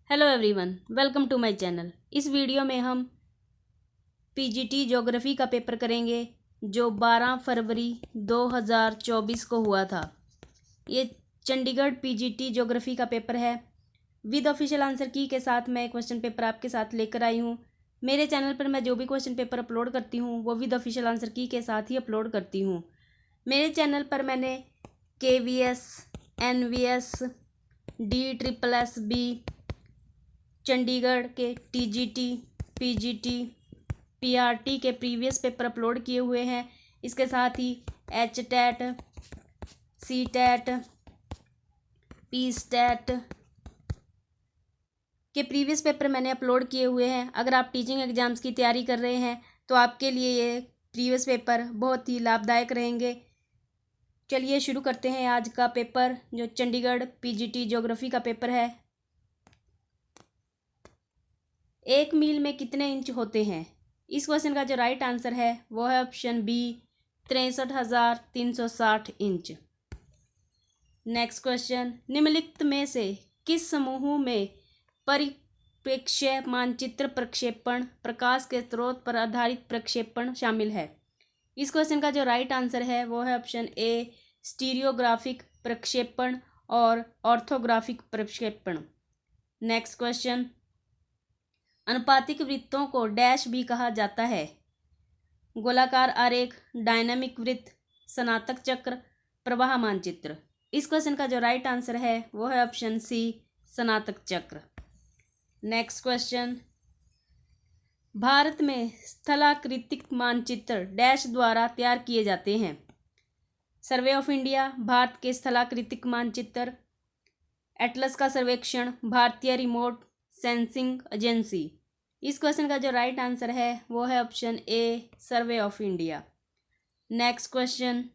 Hello everyone, welcome to my channel. इस video में हम पीजीटी ज्योग्राफी का पेपर करेंगे जो 12 फरवरी 2024 को हुआ था। ये चंडीगढ़ पीजीटी ज्योग्राफी का पेपर है। विद ऑफिशियल आंसर की के साथ मैं क्वेश्चन पेपर आपके साथ लेकर आई हूँ। मेरे चैनल पर मैं जो भी क्वेश्चन पेपर अपलोड करती हूँ वो विद ऑफिशियल आंसर की के साथ ही अपलोड करती हूँ। मेरे चैनल पर मैंने KVS, NVS, DSSS, चंडीगढ़ के TGT, PGT, PRT के प्रीवियस पेपर अपलोड किए हुए हैं। इसके साथ ही HTET, CTET, PSTET के प्रीवियस पेपर मैंने अपलोड किए हुए हैं। अगर आप टीचिंग एग्जाम्स की तैयारी कर रहे हैं तो आपके लिए ये प्रीवियस पेपर बहुत ही लाभदायक रहेंगे। चलिए शुरू करते हैं आज का पेपर जो चंडीगढ़ PGT ज्योग्राफी का पेपर है। 1 मील में कितने इंच होते हैं? इस क्वेश्चन का जो राइट आंसर है वो है option B, 63,360 inch. Next question, निम्नलिखित में से किस समूह में परिप्रेक्ष्य मानचित्र प्रक्षेपण, प्रकाश के स्रोत पर आधारित प्रक्षेपण शामिल है? इस क्वेश्चन का जो राइट आंसर है वो है ऑप्शन ए, स्टीरियोग्राफिक प्रक्षेपण और ऑर्थोग्राफिक प्रक्षेपण। नेक्स्ट क्वेश्चन, अनुपातिक वृत्तों को डैश भी कहा जाता है? गोलाकार आरेख, डायनामिक वृत्त, स्नातक चक्र, प्रवाह मानचित्र। इस क्वेश्चन का जो राइट आंसर है वो है ऑप्शन सी, स्नातक चक्र। नेक्स्ट क्वेश्चन, भारत में स्थलाकृतिक मानचित्र डैश द्वारा तैयार किए जाते हैं? सर्वे ऑफ इंडिया, भारत के स्थलाकृतिक मानचित्र, एटलस का सर्वेक्षण, भारतीय रिमोट सेंसिंग एजेंसी। इस क्वेश्चन का जो राइट आंसर है वो है option A, survey of India. Next question,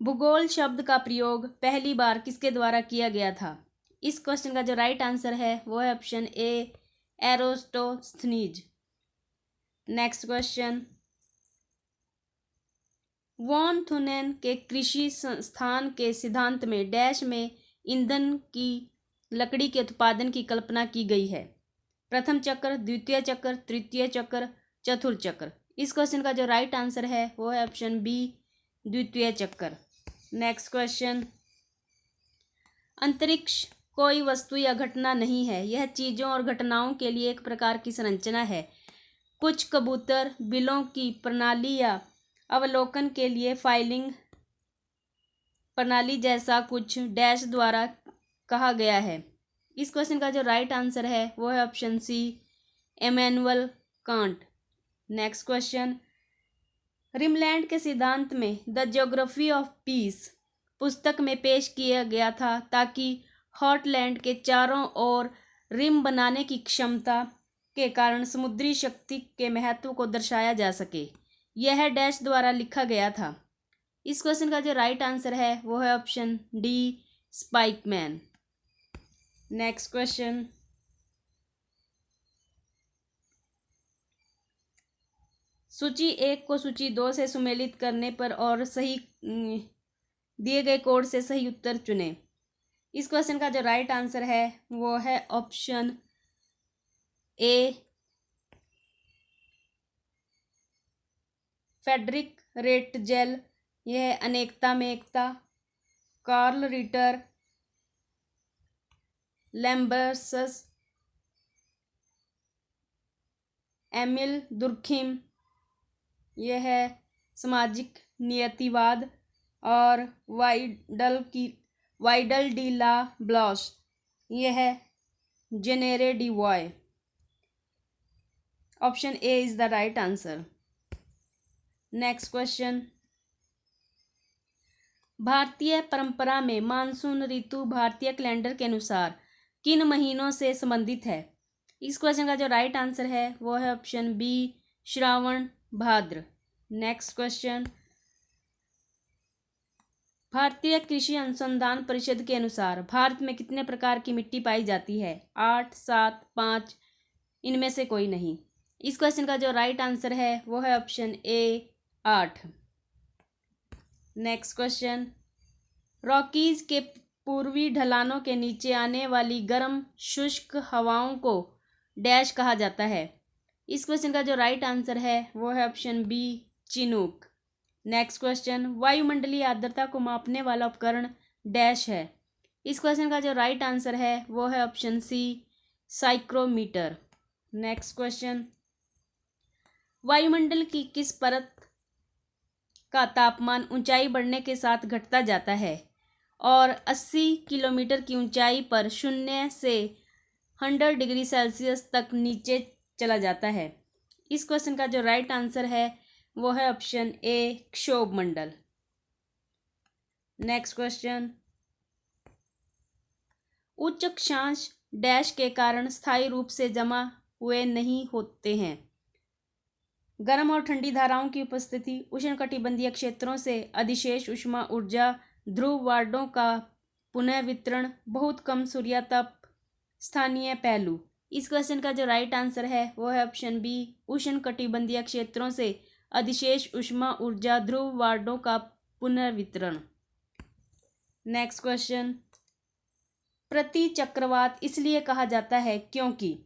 भूगोल शब्द का प्रयोग पहली बार किसके द्वारा किया गया था? इस क्वेश्चन का जो राइट आंसर है वो है option A, Eratosthenes. Next question, von Thunen के कृषि संस्थान के सिद्धांत में डैश में ईंधन की लकड़ी के उत्पादन की कल्पना की गई है? प्रथम चक्र, द्वितीय चक्र, तृतीय चक्र, चतुर्थ चक्र। इस क्वेश्चन का जो राइट आंसर है वो है ऑप्शन बी, द्वितीय चक्र। नेक्स्ट क्वेश्चन, अंतरिक्ष कोई वस्तु या घटना नहीं है, यह चीजों और घटनाओं के लिए एक प्रकार की संरचना है। कुछ कबूतर बिलों की प्रणाली या अवलोकन के लिए फाइलिंग प्रणाली जैसा कुछ डैश द्वारा कहा गया है? इस क्वेश्चन का जो राइट आंसर है वो है option C, Immanuel Kant. Next question, rimland के सिद्धांत में द ज्योग्राफी ऑफ पीस पुस्तक में पेश किया गया था ताकि हॉटलैंड के चारों ओर रिम बनाने की क्षमता के कारण समुद्री शक्ति के महत्व को दर्शाया जा सके। यह डैश द्वारा लिखा गया था? इस क्वेश्चन का जो राइट आंसर है वो है option D, Spykman. Next question, सूची 1 को सूची 2 से सुमेलित करने पर और सही दिए गए कोड से सही उत्तर चुनें। इस क्वेश्चन का जो राइट आंसर है वो है ऑप्शन ए, फेडरिक रेटजेल। यह अनेकता में एकता, कार्ल रिटर, लैम्बर्सस, एमिल दुर्खिम, यह है सामाजिक नियतिवाद, और वाइडल डी ला ब्लॉस, यह है genre de vie. Option A is the right answer. Next question, भारतीय परंपरा में मानसून ऋतु भारतीय कैलेंडर के अनुसार किन महीनों से संबंधित है? इस क्वेश्चन का जो राइट आंसर है वो है ऑप्शन बी, श्रावण भाद्र। नेक्स्ट क्वेश्चन, भारतीय कृषि अनुसंधान परिषद के अनुसार भारत में कितने प्रकार की मिट्टी पाई जाती है? 8, 7, 5, इनमें से कोई नहीं। इस क्वेश्चन का जो राइट आंसर है वो है ऑप्शन ए, 8। नेक्स्ट क्वेश्चन, रॉकीज के पूर्वी ढलानों के नीचे आने वाली गर्म शुष्क हवाओं को डैश कहा जाता है। इस क्वेश्चन का जो राइट आंसर है वो है option B, chinook. Next question, वायुमंडलीय आर्द्रता को मापने वाला उपकरण डैश है। इस क्वेश्चन का जो राइट आंसर है वो है option C, psychrometer. Next question, वायुमंडल की किस परत का तापमान ऊंचाई बढ़ने के साथ घटता जाता है और 80 किलोमीटर की ऊंचाई पर 0 से 100 डिग्री सेल्सियस तक नीचे चला जाता है। इस क्वेश्चन का जो राइट आंसर है वो है ऑप्शन ए, क्षोभ मंडल। नेक्स्ट क्वेश्चन, उच्च अक्षांश डैश के कारण स्थायी रूप से जमा हुए नहीं होते हैं। गर्म और ठंडी धाराओं की उपस्थिति, उष्णकटिबंधीय क्षेत्रों से अधिशेष ऊष्मा ऊर्जा, ध्रुव वार्डों का पुनः वितरण, बहुत कम सूर्यताप, स्थानीय पहलू। इस क्वेश्चन का जो राइट आंसर है वो है ऑप्शन बी, उष्णकटिबंधीय क्षेत्रों से अधिशेष ऊष्मा ऊर्जा, ध्रुव वार्डों का पुनर्वितरण। नेक्स्ट क्वेश्चन, प्रति चक्रवात इसलिए कहा जाता है क्योंकि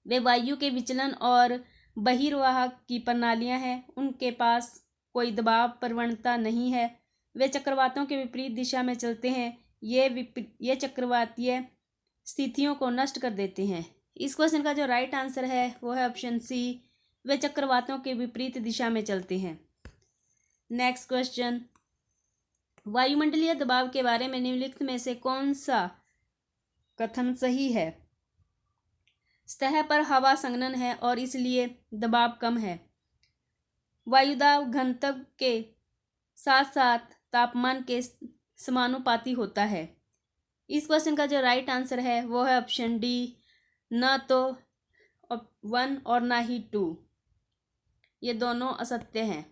वे वायु के विचलन और बहिर्वाहक की प्रणालियां हैं, उनके पास कोई दबाव प्रवणता नहीं है, वे चक्रवातों के विपरीत दिशा में चलते हैं, ये चक्रवातीय स्थितियों को नष्ट कर देते हैं। इस क्वेश्चन का जो राइट आंसर है वो है ऑप्शन सी, वे चक्रवातों के विपरीत दिशा में चलते हैं। नेक्स्ट क्वेश्चन, वायुमंडलीय दबाव के बारे में निम्नलिखित में से कौन सा कथन सही है? सतह पर हवा संघनन है और इसलिए दबाव कम है। वायुदाब घनत्व के साथ साथ तापमान के समानुपाती होता है। इस क्वेश्चन का जो राइट आंसर है वो है ऑप्शन डी, न तो 1 और ना ही 2, ये दोनों असत्य हैं।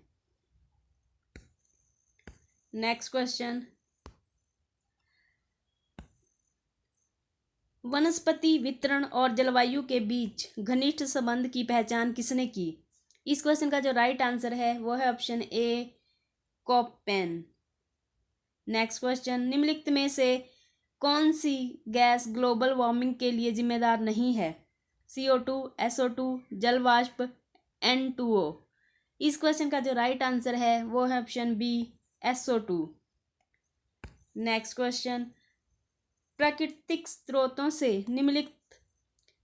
नेक्स्ट क्वेश्चन, वनस्पति वितरण और जलवायु के बीच घनिष्ठ संबंध की पहचान किसने की? इस क्वेश्चन का जो राइट आंसर है वो है ऑप्शन ए, कोपेन। नेक्स्ट क्वेश्चन, निम्नलिखित में से कौन सी गैस ग्लोबल वार्मिंग के लिए जिम्मेदार नहीं है? CO2, SO2, जल वाष्प, N2O। इस क्वेश्चन का जो राइट आंसर है वो है option B, SO2। Next question, प्राकृतिक स्रोतों से निम्नलिखित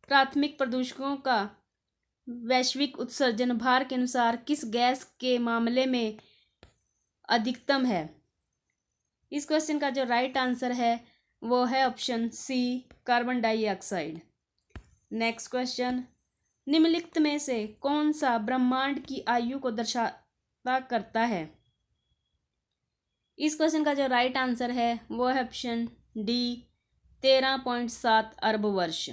प्राथमिक प्रदूषकों का वैश्विक उत्सर्जन भार के अनुसार किस गैस के मामले में अधिकतम है? इस क्वेश्चन का जो राइट आंसर है वो है option C, carbon dioxide. Next question, निम्नलिखित में से कौन सा ब्रह्मांड की आयु को दर्शाता करता है? इस क्वेश्चन का जो राइट आंसर है वो है ऑप्शन डी, 13.7 अरब वर्ष।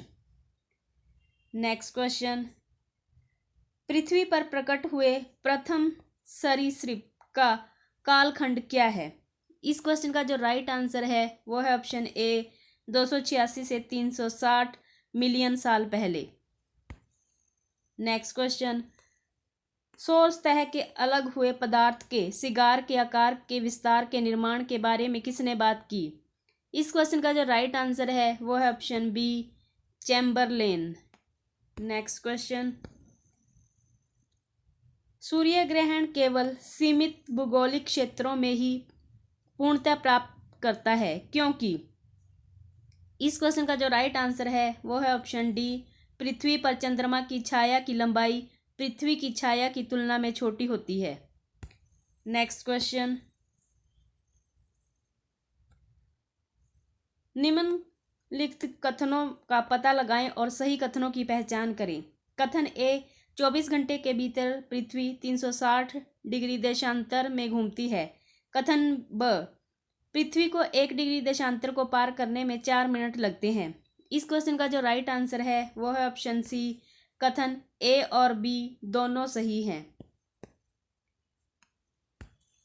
नेक्स्ट क्वेश्चन, पृथ्वी पर प्रकट हुए प्रथम सरीसृप का कालखंड क्या है? इस क्वेश्चन का जो राइट आंसर है वो है ऑप्शन ए, 286 से 360 मिलियन साल पहले। नेक्स्ट क्वेश्चन, सौर सतह के अलग हुए पदार्थ के सिगार के आकार के विस्तार के निर्माण के बारे में किसने बात की? इस क्वेश्चन का जो राइट आंसर है वो है option B, Chamberlain. Next question, सूर्य ग्रहण केवल सीमित भूगोलिक क्षेत्रों में ही पूर्णतः प्राप्त करता है क्योंकि? इस क्वेश्चन का जो राइट आंसर है वो है ऑप्शन डी, पृथ्वी पर चंद्रमा की छाया की लंबाई पृथ्वी की छाया की तुलना में छोटी होती है। नेक्स्ट क्वेश्चन, निम्नलिखित कथनों का पता लगाएं और सही कथनों की पहचान करें। कथन ए, 24 घंटे के भीतर पृथ्वी 360 डिग्री देशांतर में घूमती है। कथन ब, पृथ्वी को 1 डिग्री देशांतर को पार करने में 4 मिनट लगते हैं। इस क्वेश्चन का जो राइट आंसर है वो है ऑप्शन सी, कथन ए और बी दोनों सही हैं।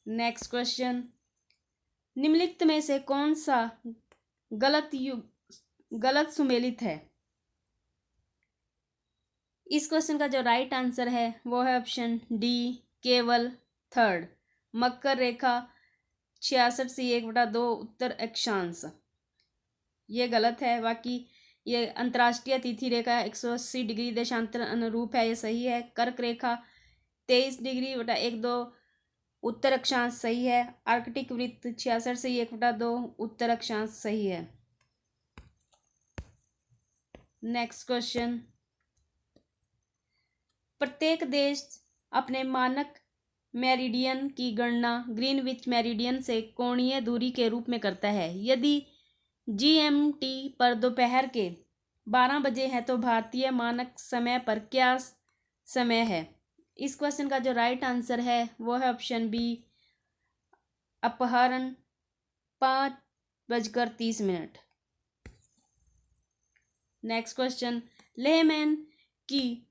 नेक्स्ट क्वेश्चन, निम्नलिखित में से कौन सा गलत सुमेलित है? इस क्वेश्चन का जो राइट आंसर है वो है ऑप्शन डी, केवल 3rd। मकर रेखा 66 से 1/2 उत्तर अक्षांश। ये गलत है। बाकी ये अंतर्राष्ट्रीय तिथि रेखा 180 डिग्री देशांतर अनुरूप है, ये सही है। कर्क रेखा 23 डिग्री बटा 1/2 उत्तर अक्षांश सही है। आर्कटिक वृत्त 66 से 1/2 उत्तर अक्षांश सही है। नेक्स्ट क्वेश्चन, प्रत्येक देश अपने मानक मेरिडियन की गणना ग्रीनविच मेरिडियन से कोणीय दूरी के रूप में करता है। यदि जीएमटी पर दोपहर के 12 बजे है तो भारतीय मानक समय पर क्या समय है? इस क्वेश्चन का जो राइट आंसर है वो है ऑप्शन बी, अपहरण 5:30। नेक्स्ट क्वेश्चन, लेहमैन की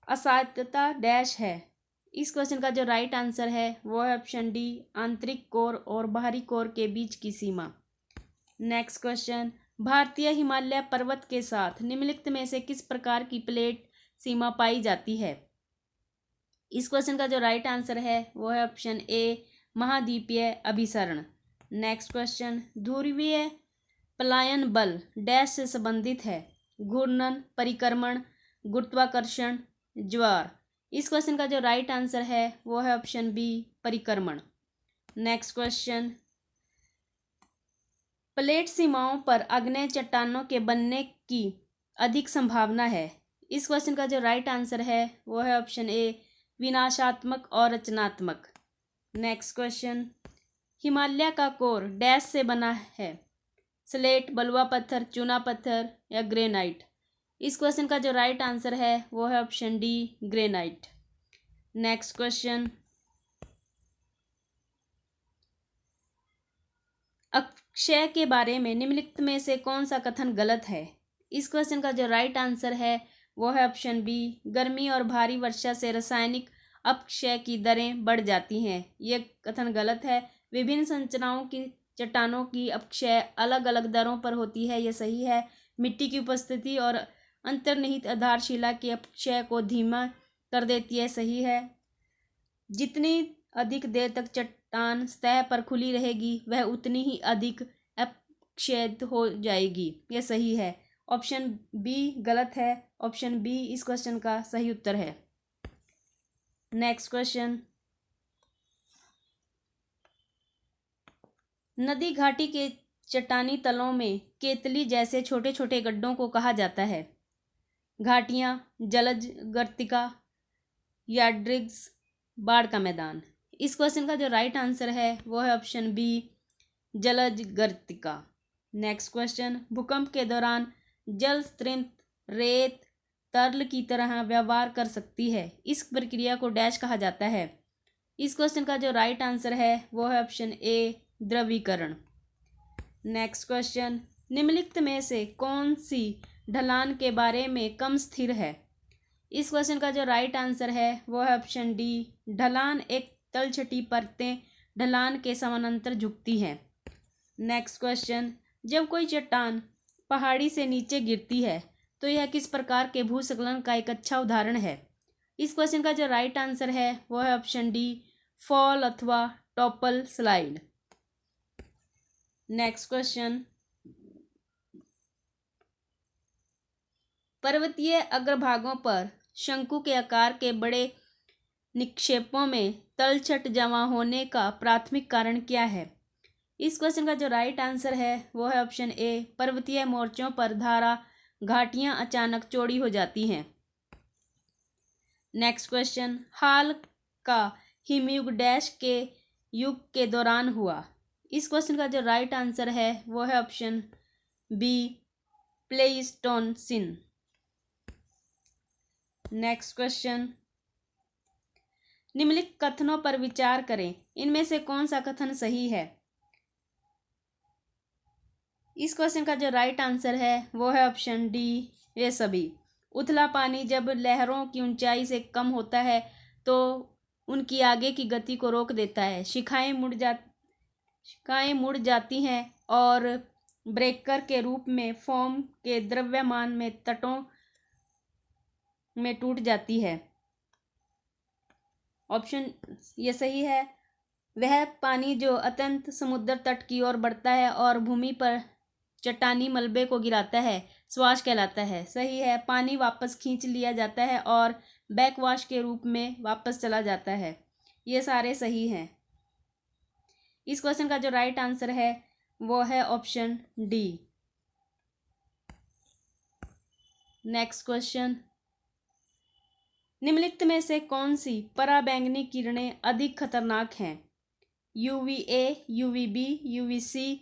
असाध्यता डैश है। इस क्वेश्चन का जो राइट आंसर है वो है ऑप्शन डी, आंतरिक कोर और बाहरी कोर के बीच की सीमा। नेक्स्ट क्वेश्चन, भारतीय हिमालय पर्वत के साथ निम्नलिखित में से किस प्रकार की प्लेट सीमा पाई जाती है? इस क्वेश्चन का जो राइट आंसर है वो है ऑप्शन ए, महाद्वीपीय अभिसरण। नेक्स्ट क्वेश्चन, ध्रुवीय पलायन बल डैश से संबंधित है। घूर्णन, परिक्रमण, गुरुत्वाकर्षण, ज्वार। इस क्वेश्चन का जो राइट आंसर है वो है ऑप्शन बी, परिक्रमण। नेक्स्ट क्वेश्चन, प्लेट सीमाओं पर आग्नेय चट्टानों के बनने की अधिक संभावना है। इस क्वेश्चन का जो राइट आंसर है वो है ऑप्शन ए, विनाशात्मक और रचनात्मक। नेक्स्ट क्वेश्चन, हिमालय का कोर डैश से बना है। स्लेट, बलुआ पत्थर, चूना पत्थर या ग्रेनाइट। इस क्वेश्चन का जो राइट आंसर है वो है option D, granite. Next question, Akshay के बारे में निम्नलिखित में से कौन सा कथन गलत है? इस क्वेश्चन का जो राइट आंसर है वो है ऑप्शन बी, गर्मी और भारी वर्षा से रासायनिक अपक्षय की दरें बढ़ जाती हैं। ये कथन गलत है। विभिन्न संरचनाओं की चट्टानों की अपक्षय अलग अलग दरों पर होती है, ये सही है। मिट्टी की उपस्थिति और अंतर्निहित आधारशिला की अपक्षय को धीमा कर देती है, सही है। जितनी अधिक देर तक चट्टान सतह पर खुली रहेगी वह उतनी ही अधिक अपक्षयित हो जाएगी, यह सही है। ऑप्शन बी गलत है। ऑप्शन बी इस क्वेश्चन का सही उत्तर है। नेक्स्ट क्वेश्चन, नदी घाटी के चट्टानी तलों में केतली जैसे छोटे छोटे गड्ढों को कहा जाता है। घाटियां, जलज गर्तिका या ड्रिग्स, बाढ़ का मैदान। इस क्वेश्चन का जो राइट आंसर है वो है ऑप्शन बी, जलज गर्तिका। नेक्स्ट क्वेश्चन, भूकंप के दौरान जल स्तंभ रेत तरल की तरह व्यवहार कर सकती है। इस प्रक्रिया को डैश कहा जाता है। इस क्वेश्चन का जो राइट आंसर है वो है ऑप्शन ए, द्रवीकरण। नेक्स्ट क्वेश्चन, निम्नलिखित में से कौन सी ढलान के बारे में कम स्थिर है? इस क्वेश्चन का जो राइट आंसर है वो है ऑप्शन डी, ढलान एक तलछटी परतें ढलान के समानांतर झुकती हैं। नेक्स्ट क्वेश्चन, जब कोई चट्टान पहाड़ी से नीचे गिरती है तो यह किस प्रकार के भूस्खलन का एक अच्छा उदाहरण है? इस क्वेश्चन का जो राइट आंसर है वो है ऑप्शन डी, फॉल अथवा टॉपल स्लाइड। नेक्स्ट क्वेश्चन, पर्वतीय अग्रभागों पर शंकु के आकार के बड़े निक्षेपों में तलछट जमा होने का प्राथमिक कारण क्या है? इस क्वेश्चन का जो राइट आंसर है वो है ऑप्शन ए, पर्वतीय मोर्चों पर धारा घाटियां अचानक चौड़ी हो जाती हैं। नेक्स्ट क्वेश्चन, हाल का हिमयुग डैश के युग के दौरान हुआ। इस क्वेश्चन का जो राइट आंसर है वो है option B, Pleistocene. Next question, निम्नलिखित कथनों पर विचार करें, इनमें से कौन सा कथन सही है? इस क्वेश्चन का जो राइट आंसर है वो है ऑप्शन डी, ये सभी। उथला पानी जब लहरों की ऊंचाई से कम होता है तो उनकी आगे की गति को रोक देता है। शिखाएं मुड़ जाती हैं और ब्रेकर के रूप में फोम के द्रव्यमान में तटों में टूट जाती है। ऑप्शन ये सही है। वह पानी जो अत्यंत समुद्र तट की ओर बढ़ता है और भूमि पर चट्टानी मलबे को गिराता है, स्वाश कहलाता है। सही है। पानी वापस खींच लिया जाता है और बैकवाश के रूप में वापस चला जाता है। ये सारे सही हैं। इस क्वेश्चन का जो राइट आंसर है वो है ऑप्शन डी। नेक्स्ट क्वेश्चन, निम्नलिखित में से कौन सी पराबैंगनी किरणें अधिक खतरनाक हैं? UVA, UVB, UVC,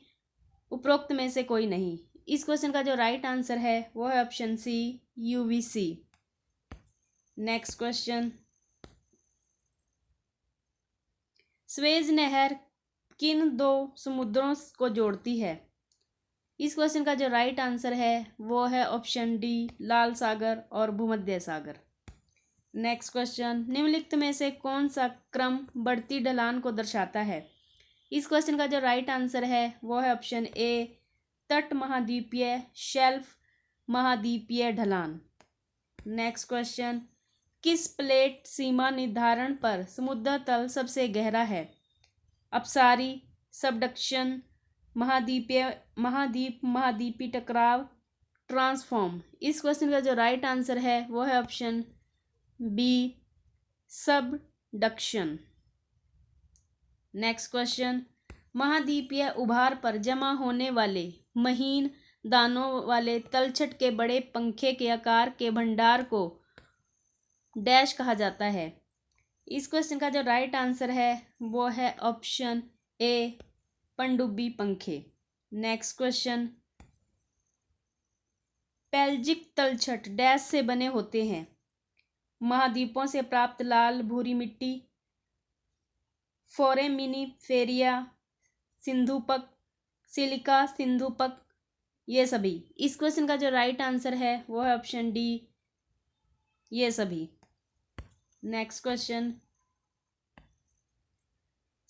उपरोक्त में से कोई नहीं। इस क्वेश्चन का जो राइट आंसर है वो है option C, UVC। Next question, Suez नहर किन दो समुद्रों को जोड़ती है? इस क्वेश्चन का जो राइट आंसर है वो है ऑप्शन डी, लाल सागर और भूमध्य सागर। नेक्स्ट क्वेश्चन, निम्नलिखित में से कौन सा क्रम बढ़ती ढलान को दर्शाता है? इस क्वेश्चन का जो राइट आंसर है वो है ऑप्शन ए, तट महाद्वीपीय शेल्फ महाद्वीपीय ढलान। नेक्स्ट क्वेश्चन, किस प्लेट सीमा निर्धारण पर समुद्र तल सबसे गहरा है? अपसारी, सबडक्शन, महाद्वीपी टकराव, ट्रांसफॉर्म। इस क्वेश्चन का जो राइट आंसर है वो है option B, subduction. Next question, महाद्वीपीय उभार पर जमा होने वाले महीन दानों वाले तलछट के बड़े पंखे के आकार के भंडार को डैश कहा जाता है? इस क्वेश्चन का जो राइट आंसर है वो है ऑप्शन ए, पनडुब्बी पंखे। नेक्स्ट क्वेश्चन, पेल्जिक तलछट डैश से बने होते हैं? महाद्वीपों से प्राप्त लाल भूरी मिट्टी, फोरेमिनिफेरिया, सिंधुपक, सिलिका सिंधुपक, ये सभी। इस क्वेश्चन का जो राइट आंसर है वो है ऑप्शन डी, ये सभी। नेक्स्ट क्वेश्चन,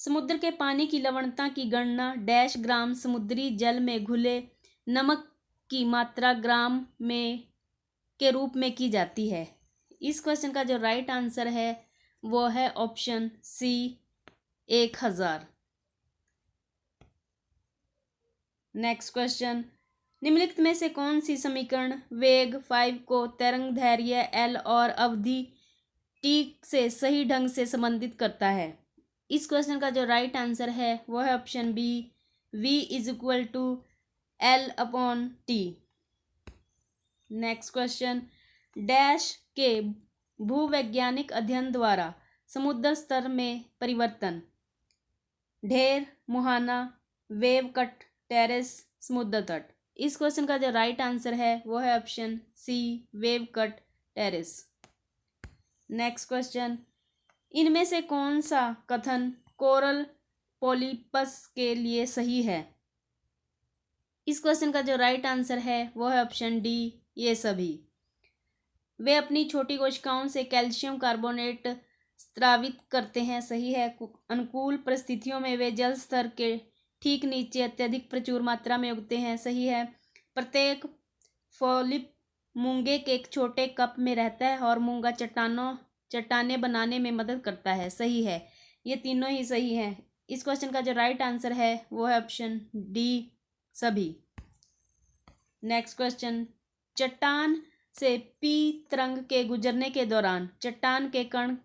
समुद्र के पानी की लवणता की गणना डैश ग्राम समुद्री जल में घुले नमक की मात्रा ग्राम में के रूप में की जाती है? इस क्वेश्चन का जो राइट आंसर है वो है ऑप्शन सी, 1000। नेक्स्ट क्वेश्चन, निम्नलिखित में से कौन सी समीकरण वेग 5 को तरंगदैर्घ्य L और अवधि T से सही ढंग से संबंधित करता है? इस क्वेश्चन का जो राइट आंसर है वो है option B, V = L/T। Next question, dash के भूवैज्ञानिक अध्ययन द्वारा समुद्र स्तर में परिवर्तन ढेर, मुहाना, वेव कट, टेरेस, समुद्र तट। इस क्वेश्चन का जो राइट आंसर है वो है option C, wave cut, terrace. Next question, इनमें से कौन सा कथन कोरल पॉलिपस के लिए सही है? इस क्वेश्चन का जो राइट आंसर है वो है ऑप्शन डी, ये सभी। वे अपनी छोटी कोशिकाओं से कैल्शियम कार्बोनेट स्रावित करते हैं। सही है। अनुकूल परिस्थितियों में वे जल स्तर के ठीक नीचे अत्यधिक प्रचुर मात्रा में उगते हैं। सही है। प्रत्येक पॉलिप मूंगे के एक छोटे कप में रहता है और मूंगा चट्टानें बनाने में मदद करता है। सही है। ये तीनों ही सही हैं। इस क्वेश्चन का जो राइट आंसर है वो है ऑप्शन डी, सभी। नेक्स्ट क्वेश्चन, चट्टान से पी तरंग के गुजरने के दौरान चट्टान के कण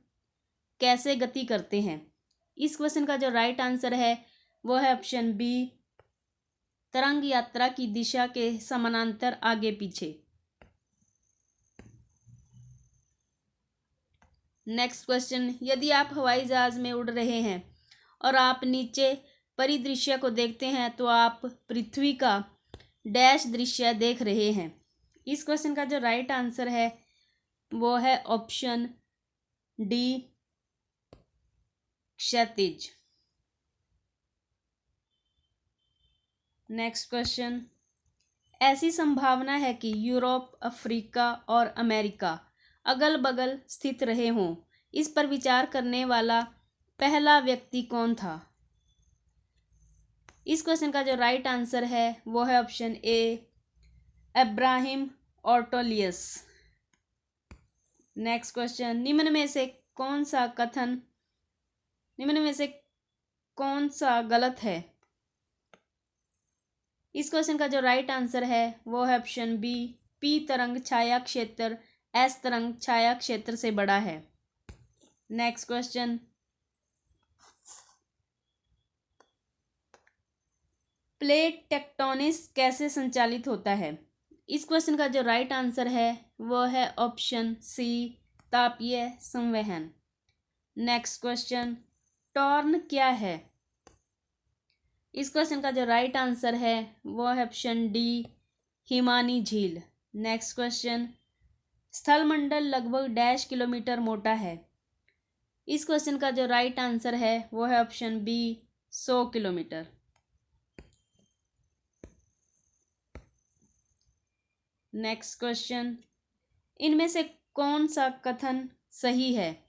कैसे गति करते हैं? इस क्वेश्चन का जो राइट आंसर है वो है ऑप्शन बी, तरंग यात्रा की दिशा के समानांतर आगे पीछे। नेक्स्ट क्वेश्चन, यदि आप हवाई जहाज में उड़ रहे हैं और आप नीचे परिदृश्य को देखते हैं तो आप पृथ्वी का डैश दृश्य देख रहे हैं। इस क्वेश्चन का जो राइट आंसर है वो है ऑप्शन डी, क्षैतिज। नेक्स्ट क्वेश्चन, ऐसी संभावना है कि यूरोप, अफ्रीका और अमेरिका अगल बगल स्थित रहे हों। इस पर विचार करने वाला पहला व्यक्ति कौन था? इस क्वेश्चन का जो राइट आंसर है वो है option A, Abraham Ortelius. Next question, निम्न में से कौन सा गलत है? इस क्वेश्चन का जो राइट आंसर है वो है ऑप्शन बी, पी तरंग छाया क्षेत्र एस तरंग छाया क्षेत्र से बड़ा है। नेक्स्ट क्वेश्चन, प्लेट टेक्टोनिक्स कैसे संचालित होता है? इस क्वेश्चन का जो राइट आंसर है वो है ऑप्शन सी, तापीय संवहन। नेक्स्ट क्वेश्चन, टॉर्न क्या है? इस क्वेश्चन का जो राइट आंसर है वो है ऑप्शन डी, हिमानी झील। नेक्स्ट क्वेश्चन, स्थलमंडल लगभग डैश किलोमीटर मोटा है। इस क्वेश्चन का जो राइट आंसर है वो है option B, 100 kilometre. Next question, इनमें से कौन सा कथन सही है?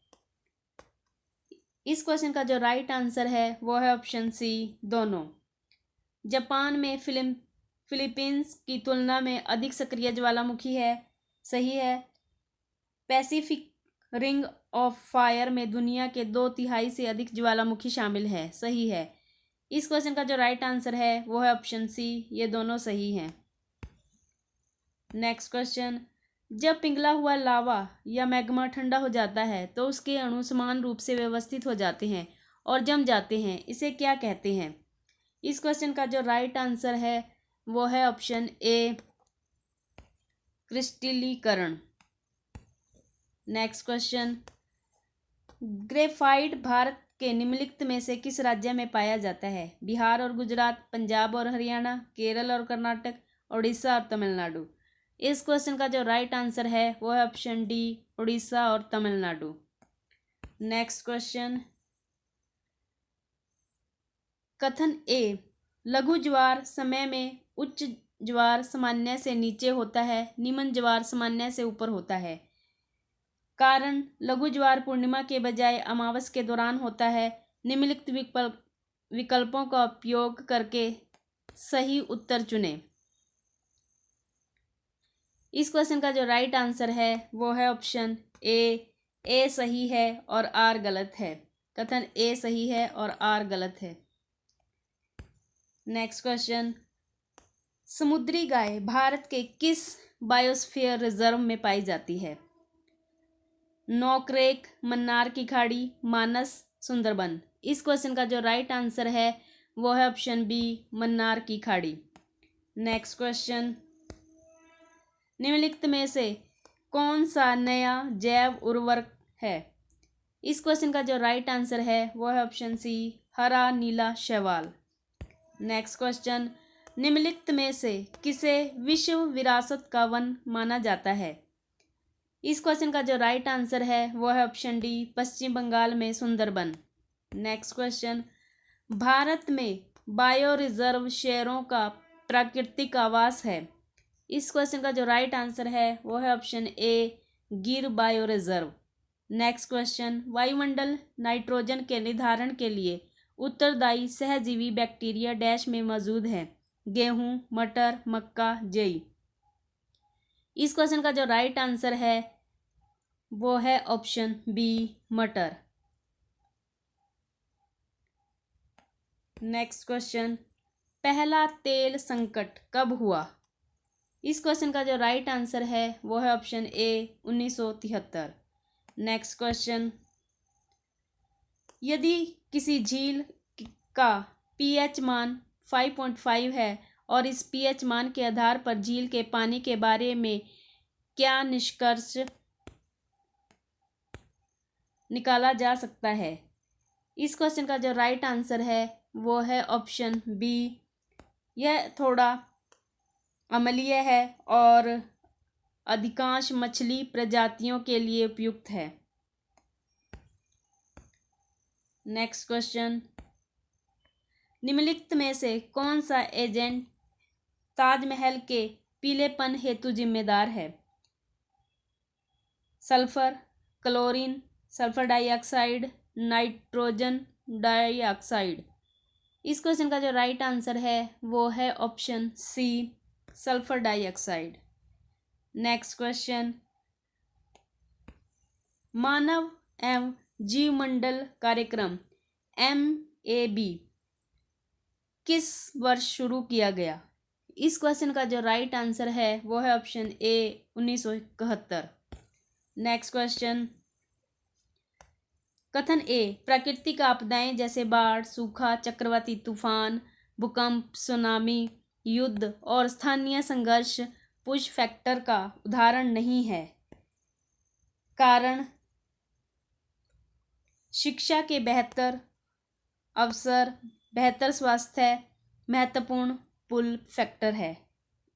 इस क्वेश्चन का जो राइट आंसर है वो है ऑप्शन सी, दोनों। जापान में फिलीपींस की तुलना में अधिक सक्रिय ज्वालामुखी है, सही है। पैसिफिक रिंग ऑफ फायर में दुनिया के 2/3 से अधिक ज्वालामुखी शामिल है, सही है। इस क्वेश्चन का जो राइट आंसर है वो है ऑप्शन सी, ये दोनों सही हैं। नेक्स्ट क्वेश्चन, जब पिघला हुआ लावा या मैग्मा ठंडा हो जाता है तो उसके अणु समान रूप से व्यवस्थित हो जाते हैं और जम जाते हैं, इसे क्या कहते हैं? इस क्वेश्चन का जो राइट आंसर है वो है ऑप्शन ए, क्रिस्टलीकरण। नेक्स्ट क्वेश्चन, ग्रेफाइट भारत के निम्नलिखित में से किस राज्य में पाया जाता है? बिहार और गुजरात, पंजाब और हरियाणा, केरल और कर्नाटक, उड़ीसा और तमिलनाडु। इस क्वेश्चन का जो राइट आंसर है वो है ऑप्शन डी, उड़ीसा और तमिलनाडु। नेक्स्ट क्वेश्चन, कथन ए, लघु ज्वार समय में उच्च ज्वार सामान्य से नीचे होता है, निम्न ज्वार सामान्य से ऊपर होता है। कारण, लघु ज्वार पूर्णिमा के बजाय अमावस के दौरान होता है। निम्नलिखित विकल्पों का उपयोग करके सही उत्तर चुनें। इस क्वेश्चन का जो राइट आंसर है वो है ऑप्शन ए सही है और आर गलत है। कथन ए सही है और आर गलत है। नेक्स्ट क्वेश्चन, समुद्री गाय भारत के किस बायोस्फीयर रिजर्व में पाई जाती है? नौकरेक, मन्नार की खाड़ी, मानस, सुंदरबन। इस क्वेश्चन का जो राइट आंसर है वो है ऑप्शन बी, मन्नार की खाड़ी। नेक्स्ट क्वेश्चन, निम्नलिखित में से कौन सा नया जैव उर्वरक है? इस क्वेश्चन का जो राइट आंसर है वो है ऑप्शन सी, हरा नीला शैवाल। नेक्स्ट क्वेश्चन, निम्नलिखित में से किसे विश्व विरासत का वन माना जाता है? इस क्वेश्चन का जो राइट आंसर है वो है ऑप्शन डी, पश्चिम बंगाल में सुंदरबन। नेक्स्ट क्वेश्चन, भारत में बायो रिजर्व शेरों का प्राकृतिक आवास है। इस क्वेश्चन का जो राइट आंसर है वो है ऑप्शन ए, गिर बायो रिजर्व। नेक्स्ट क्वेश्चन, वायुमंडल नाइट्रोजन के निर्धारण के लिए उत्तरदायी सहजीवी बैक्टीरिया डैश में मौजूद है? गेहूं, मटर, मक्का, जई। इस क्वेश्चन का जो राइट आंसर है वो है ऑप्शन बी, मटर। नेक्स्ट क्वेश्चन, पहला तेल संकट कब हुआ? इस क्वेश्चन का जो राइट आंसर है वो है ऑप्शन ए, 1973। नेक्स्ट क्वेश्चन, यदि किसी झील का पीएच मान 5.5 है और इस पीएच मान के आधार पर झील के पानी के बारे में क्या निष्कर्ष निकाला जा सकता है? इस क्वेश्चन का जो राइट आंसर है वो है ऑप्शन बी, यह थोड़ा अम्लीय है और अधिकांश मछली प्रजातियों के लिए उपयुक्त है। नेक्स्ट क्वेश्चन, निम्नलिखित में से कौन सा एजेंट ताजमहल के पीलेपन हेतु जिम्मेदार है? Sulphur, chlorine, sulphur dioxide, nitrogen dioxide. इस क्वेश्चन का जो राइट आंसर है वो है option C, sulphur dioxide. Next question, मानव एवं जीवमंडल कार्यक्रम MAB किस वर्ष शुरू किया गया? इस क्वेश्चन का जो राइट आंसर है वो है ऑप्शन ए 1971। नेक्स्ट क्वेश्चन, कथन ए, प्राकृतिक आपदाएं जैसे बाढ़, सूखा, चक्रवाती तूफान, भूकंप, सुनामी, युद्ध और स्थानीय संघर्ष पुश फैक्टर का उदाहरण नहीं है। कारण, शिक्षा के बेहतर अवसर, बेहतर स्वास्थ्य महत्वपूर्ण पुल फैक्टर है।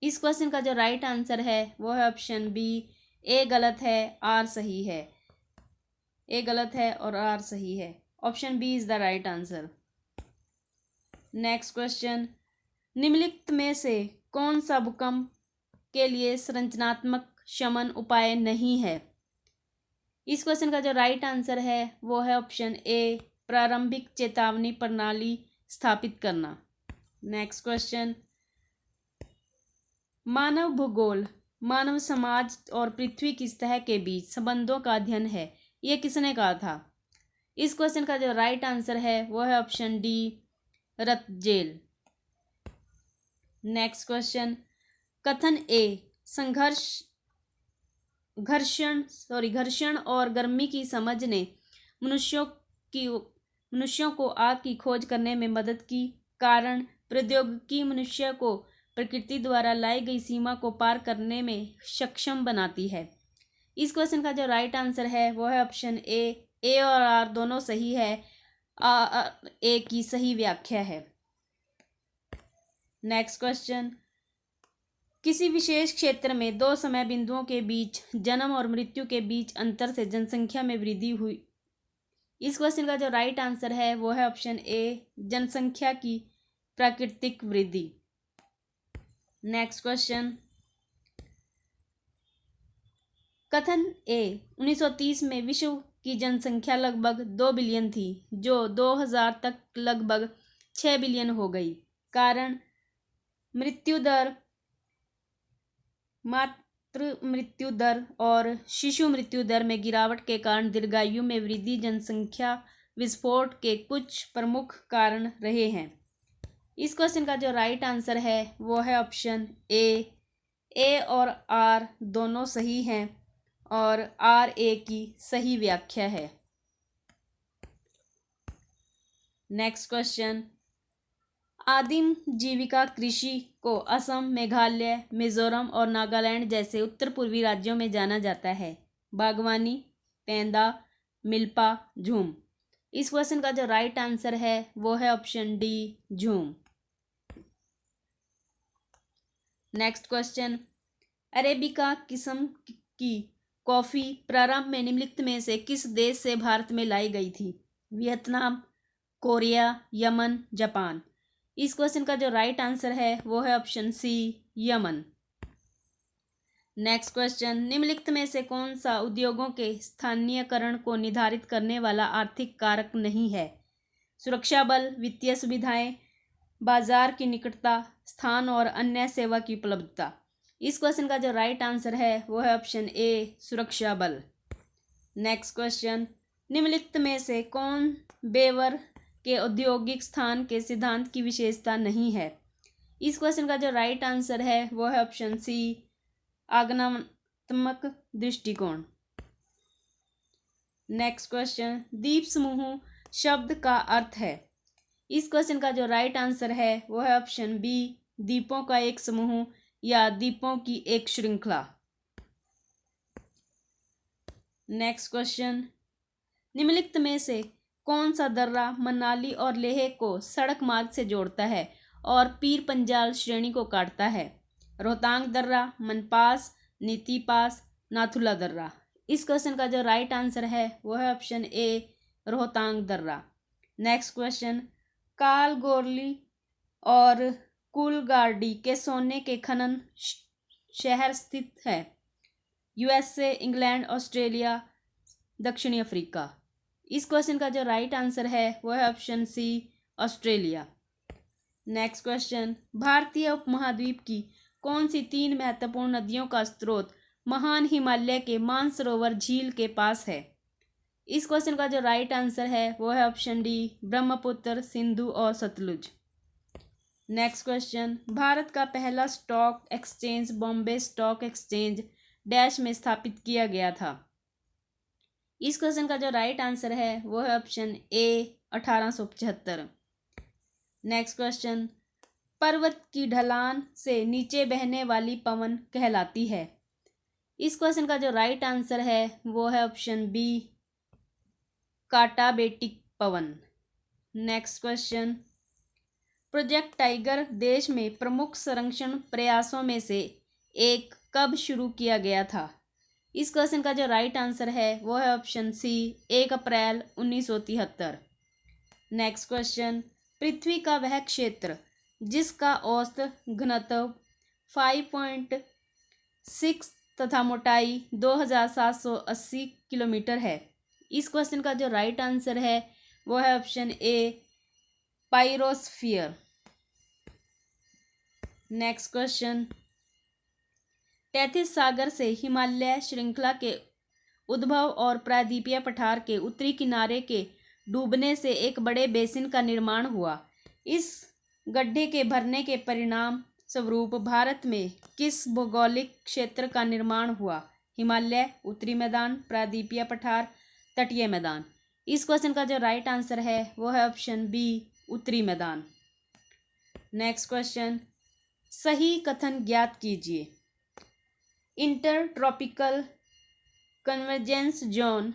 इस क्वेश्चन का जो राइट आंसर है वो है ऑप्शन बी, ए गलत है, आर सही है। ए गलत है और आर सही है। Option B is the right answer. Next question, निम्नलिखित में से कौन सा भूकंप के लिए संरचनात्मक शमन उपाय नहीं है? इस क्वेश्चन का जो राइट आंसर है वो है ऑप्शन ए, प्रारंभिक चेतावनी प्रणाली स्थापित करना। नेक्स्ट क्वेश्चन, मानव भूगोल मानव समाज और पृथ्वी की सतह के बीच संबंधों का अध्ययन है, यह किसने कहा था? इस क्वेश्चन का जो राइट आंसर है वो है ऑप्शन डी, रत्जेल। नेक्स्ट क्वेश्चन, कथन ए, घर्षण और गर्मी की समझ ने मनुष्यों को आग की खोज करने में मदद की। कारण, प्रौद्योगिकी मनुष्य को प्रकृति द्वारा लाई गई सीमा को पार करने में सक्षम बनाती है। इस क्वेश्चन का जो राइट आंसर है वो है ऑप्शन ए और आर दोनों सही है। ए की सही व्याख्या है। नेक्स्ट क्वेश्चन, किसी विशेष क्षेत्र में दो समय बिंदुओं के बीच जन्म और मृत्यु के बीच अंतर से जनसंख्या में वृद्धि हुई। इस क्वेश्चन का जो राइट आंसर है वो है ऑप्शन ए, जनसंख्या की प्राकृतिक वृद्धि। नेक्स्ट क्वेश्चन, कथन ए, 1930 में विश्व की जनसंख्या लगभग 2 बिलियन थी, जो 2000 तक लगभग 6 बिलियन हो गई। कारण, मृत्यु दर, मातृ मृत्यु दर और शिशु मृत्यु दर में गिरावट के कारण दीर्घायु में वृद्धि जनसंख्या विस्फोट के कुछ प्रमुख कारण रहे हैं। इस क्वेश्चन का जो राइट आंसर है वो है ऑप्शन ए और आर दोनों सही हैं और आर ए की सही व्याख्या है। नेक्स्ट क्वेश्चन, आदिम जीविका कृषि को असम, मेघालय, मिजोरम और नागालैंड जैसे उत्तर पूर्वी राज्यों में जाना जाता है। बागवानी, तेंदा, मिल्पा, झूम। इस क्वेश्चन का जो राइट आंसर है वो है ऑप्शन डी, झूम। नेक्स्ट क्वेश्चन, अरेबिका किस्म की कॉफी प्रारंभ में निम्नलिखित में से किस देश से भारत में लाई गई थी? Vietnam, Korea, Yemen, Japan. इस क्वेश्चन का जो राइट आंसर है वो है option C, Yemen. Next question, निम्नलिखित में से कौन सा उद्योगों के स्थानीयकरण को निर्धारित करने वाला आर्थिक कारक नहीं है? सुरक्षा बल, वित्तीय सुविधाएं, बाजार की निकटता, स्थान और अन्य सेवा की उपलब्धता। इस क्वेश्चन का जो राइट आंसर है वो है ऑप्शन ए, सुरक्षा बल। नेक्स्ट क्वेश्चन, निम्नलिखित में से कौन बेवर के औद्योगिक स्थान के सिद्धांत की विशेषता नहीं है? इस क्वेश्चन का जो राइट आंसर है वो है ऑप्शन सी, आगमनात्मक दृष्टिकोण। नेक्स्ट क्वेश्चन, द्वीप समूह शब्द का अर्थ है? इस क्वेश्चन का जो राइट आंसर है वो है ऑप्शन बी, द्वीपों का एक समूह या द्वीपों की एक श्रृंखला। नेक्स्ट क्वेश्चन, निम्नलिखित में से कौन सा दर्रा मनाली और लेह को सड़क मार्ग से जोड़ता है और पीर पंजाल श्रेणी को काटता है? रोहतांग दर्रा, मनपास, नीति पास, नाथुला दर्रा। इस क्वेश्चन का जो राइट आंसर है वो है ऑप्शन ए, रोहतांग दर्रा। नेक्स्ट क्वेश्चन, कालगोरली और कूलगार्डी के सोने के खनन शहर स्थित है? यूएसए, इंग्लैंड, ऑस्ट्रेलिया, दक्षिणी अफ्रीका। इस क्वेश्चन का जो राइट आंसर है वो है option C, Australia. Next question, भारतीय उपमहाद्वीप की कौन सी 3 महत्वपूर्ण नदियों का स्रोत महान हिमालय के मानसरोवर झील के पास है? इस क्वेश्चन का जो राइट आंसर है वो है ऑप्शन डी, ब्रह्मपुत्र, सिंधु और सतलुज। नेक्स्ट क्वेश्चन, भारत का पहला stock exchange Bombay stock exchange dash में स्थापित किया गया था। इस क्वेश्चन का जो राइट आंसर है वो है ऑप्शन ए 1875। नेक्स्ट क्वेश्चन, पर्वत की ढलान से नीचे बहने वाली पवन कहलाती है। इस क्वेश्चन का जो राइट आंसर है वो है ऑप्शन बी काटा बेटी पवन। नेक्स्ट क्वेश्चन, प्रोजेक्ट टाइगर देश में प्रमुख संरक्षण प्रयासों में से एक कब शुरू किया गया था। इस क्वेश्चन का जो राइट आंसर है वो है ऑप्शन सी 1 अप्रैल 1973। नेक्स्ट क्वेश्चन, पृथ्वी का वह क्षेत्र जिसका औसत घनत्व 5.6 तथा मोटाई 2780 किलोमीटर है। इस क्वेश्चन का जो राइट आंसर है वो है ऑप्शन ए पाइरोस्फीयर। नेक्स्ट क्वेश्चन, तैतीस सागर से हिमालय श्रृंखला के उद्भव और प्रायद्वीपीय पठार के उत्तरी किनारे के डूबने से एक बड़े बेसिन का निर्माण हुआ। इस गड्ढे के भरने के परिणाम स्वरूप भारत में किस भौगोलिक क्षेत्र का निर्माण हुआ। हिमालय, उत्तरी मैदान, प्रायद्वीपीय पठार, तटीय मैदान। इस क्वेश्चन का जो राइट आंसर है वो है ऑप्शन बी उत्तरी मैदान। नेक्स्ट क्वेश्चन, सही कथन ज्ञात कीजिए। Inter tropical convergence zone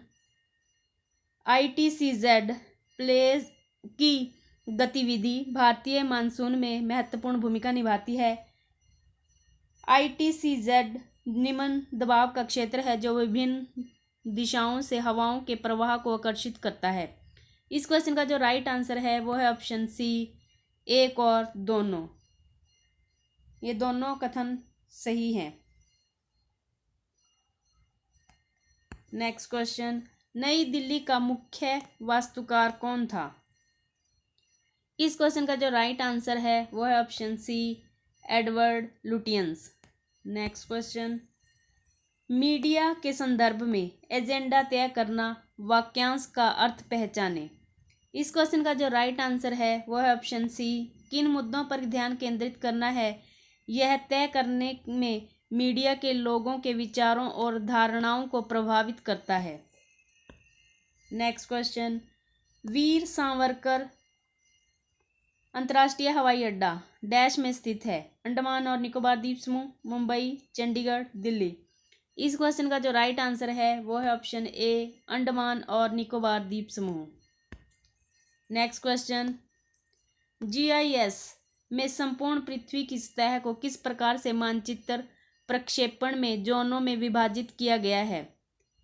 ITCZ प्लेज की गतिविधि भारतीय मानसून में महत्वपूर्ण भूमिका निभाती है। ITCZ निम्न दबाव का क्षेत्र है जो विभिन्न दिशाओं से हवाओं के प्रवाह को आकर्षित करता है। इस क्वेश्चन का जो राइट आंसर है वो है ऑप्शन सी एक और दोनों। ये दोनों कथन सही हैं। नेक्स्ट क्वेश्चन, नई दिल्ली का मुख्य वास्तुकार कौन था। इस क्वेश्चन का जो राइट आंसर है वो है option C Edward Lutyens. Next question, media के संदर्भ में एजेंडा तय करना वाक्यांश का अर्थ पहचाने। इस क्वेश्चन का जो राइट आंसर है वो है ऑप्शन सी किन मुद्दों पर ध्यान केंद्रित करना है यह तय करने में मीडिया के लोगों के विचारों और धारणाओं को प्रभावित करता है। नेक्स्ट क्वेश्चन, वीर सावरकर अंतर्राष्ट्रीय हवाई अड्डा डैश में स्थित है। अंडमान और निकोबार द्वीप समूह, मुंबई, चंडीगढ़, दिल्ली। इस क्वेश्चन का जो राइट आंसर है वो है ऑप्शन ए अंडमान और निकोबार द्वीप समूह। नेक्स्ट क्वेश्चन, GIS में संपूर्ण पृथ्वी की सतह को किस प्रकार से मानचित्र प्रक्षेपण में जोनों में विभाजित किया गया है।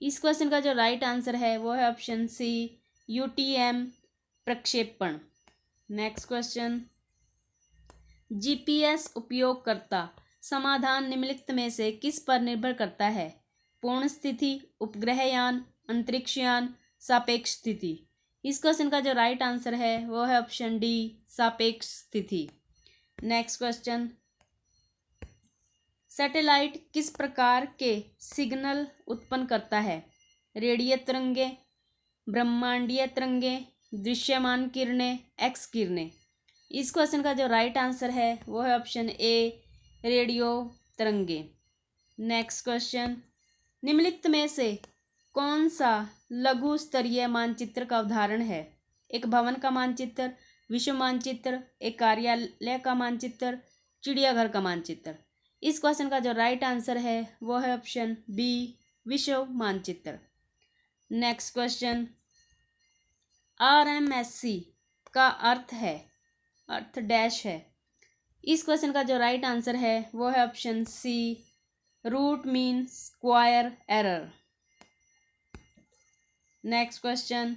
इस क्वेश्चन का जो राइट आंसर है वो है ऑप्शन सी UTM प्रक्षेपण। नेक्स्ट क्वेश्चन, GPS उपयोगकर्ता समाधान निम्नलिखित में से किस पर निर्भर करता है। पूर्ण स्थिति, उपग्रहयान, अंतरिक्षयान, सापेक्ष स्थिति। इस क्वेश्चन का जो राइट आंसर है वो है ऑप्शन डी सापेक्ष स्थिति। नेक्स्ट क्वेश्चन, सैटेलाइट किस प्रकार के सिग्नल उत्पन्न करता है। रेडियो तरंगे, ब्रह्मांडीय तरंगे, दृश्यमान किरणें, एक्स किरणें। इस क्वेश्चन का जो राइट आंसर है वो है ऑप्शन ए रेडियो तरंगे। नेक्स्ट क्वेश्चन, निम्नलिखित में से कौन सा लघु स्तरीय मानचित्र का उदाहरण है। एक भवन का मानचित्र, विश्व मानचित्र, एक कार्यालय का मानचित्र, चिड़ियाघर का मानचित्र। इस क्वेश्चन का जो राइट आंसर है वो है ऑप्शन बी विश्व मानचित्र। नेक्स्ट क्वेश्चन, RMSC का अर्थ डैश है। इस क्वेश्चन का जो राइट आंसर है वो है option C root mean square error. Next question,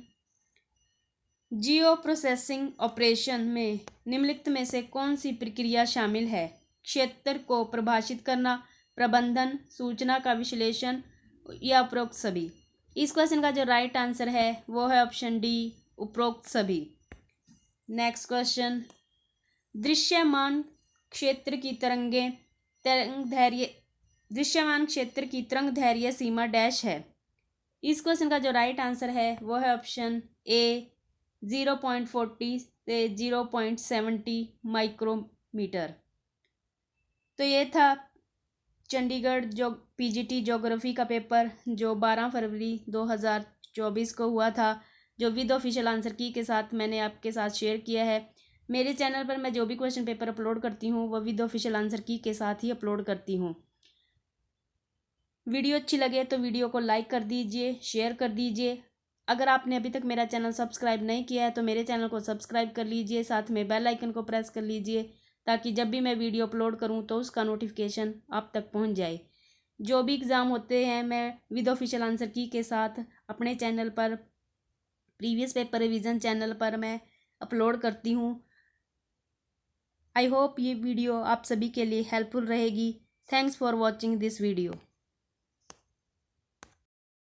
geoprocessing operation में निम्नलिखित में से कौन सी प्रक्रिया शामिल है। क्षेत्र को परिभाषित करना, प्रबंधन, सूचना का विश्लेषण या उपरोक्त सभी। इस क्वेश्चन का जो राइट आंसर है वो है ऑप्शन डी उपरोक्त सभी। नेक्स्ट क्वेश्चन, दृश्यमान क्षेत्र की तरंग दैर्घ्य सीमा डैश है। इस क्वेश्चन का जो राइट आंसर है वो है ऑप्शन ए 0.40 से 0.70 माइक्रोमीटर मीटर। तो ये था चंडीगढ़ जो पीजीटी ज्योग्राफी का पेपर जो 12 फरवरी 2024 को हुआ था, जो विद ऑफिशियल आंसर की के साथ मैंने आपके साथ शेयर किया है। मेरे चैनल पर मैं जो भी क्वेश्चन पेपर अपलोड करती हूँ वह विद ऑफिशियल आंसर की के साथ ही अपलोड करती हूँ। वीडियो अच्छी लगे तो वीडियो को लाइक कर दीजिए, शेयर कर दीजिए। अगर आपने अभी तक मेरा चैनल सब्सक्राइब नहीं किया है तो मेरे चैनल को सब्सक्राइब कर लीजिए, साथ में बेल आइकन को प्रेस कर लीजिए ताकि जब भी मैं वीडियो अपलोड करूं तो उसका नोटिफिकेशन आप तक पहुंच जाए। जो भी एग्ज़ाम होते हैं मैं विद ऑफिशियल आंसर की के साथ अपने चैनल पर प्रीवियस पेपर रिवीजन चैनल पर मैं अपलोड करती हूँ। आई होप ये वीडियो आप सभी के लिए हेल्पफुल रहेगी। Thanks for watching this video.